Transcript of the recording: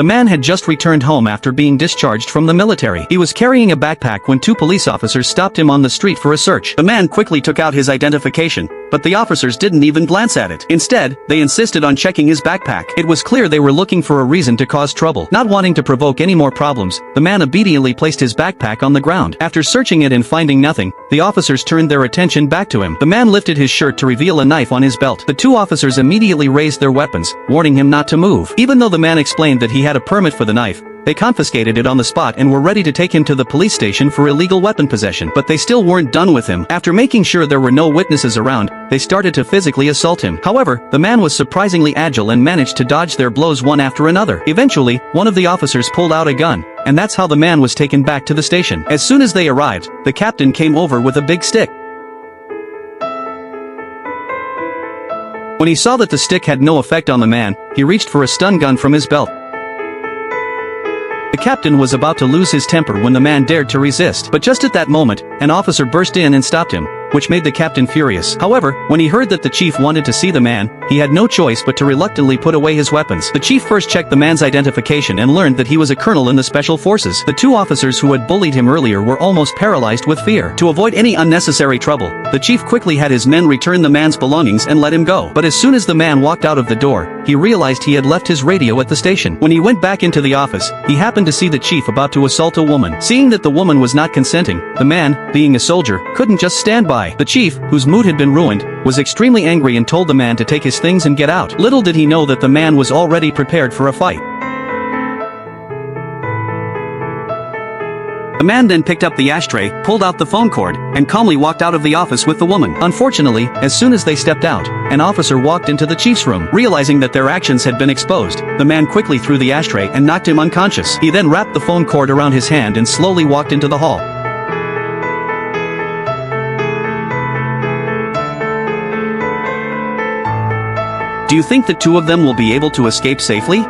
The man had just returned home after being discharged from the military. He was carrying a backpack when two police officers stopped him on the street for a search. The man quickly took out his identification, but the officers didn't even glance at it. Instead, they insisted on checking his backpack. It was clear they were looking for a reason to cause trouble. Not wanting to provoke any more problems, the man obediently placed his backpack on the ground. After searching it and finding nothing, the officers turned their attention back to him. The man lifted his shirt to reveal a knife on his belt. The two officers immediately raised their weapons, warning him not to move. Even though the man explained that he had a permit for the knife, they confiscated it on the spot and were ready to take him to the police station for illegal weapon possession. But they still weren't done with him. After making sure there were no witnesses around, they started to physically assault him. However, the man was surprisingly agile and managed to dodge their blows one after another. Eventually, one of the officers pulled out a gun, and that's how the man was taken back to the station. As soon as they arrived, the captain came over with a big stick. When he saw that the stick had no effect on the man, he reached for a stun gun from his belt. The captain was about to lose his temper when the man dared to resist. But just at that moment, an officer burst in and stopped him, which made the captain furious. However, when he heard that the chief wanted to see the man, he had no choice but to reluctantly put away his weapons. The chief first checked the man's identification and learned that he was a colonel in the special forces. The two officers who had bullied him earlier were almost paralyzed with fear. To avoid any unnecessary trouble, the chief quickly had his men return the man's belongings and let him go. But as soon as the man walked out of the door, he realized he had left his radio at the station. When he went back into the office, he happened to see the chief about to assault a woman. Seeing that the woman was not consenting, the man, being a soldier, couldn't just stand by. The chief, whose mood had been ruined, was extremely angry and told the man to take his things and get out. Little did he know that the man was already prepared for a fight. The man then picked up the ashtray, pulled out the phone cord, and calmly walked out of the office with the woman. Unfortunately, as soon as they stepped out, an officer walked into the chief's room. Realizing that their actions had been exposed, the man quickly threw the ashtray and knocked him unconscious. He then wrapped the phone cord around his hand and slowly walked into the hall. Do you think the two of them will be able to escape safely?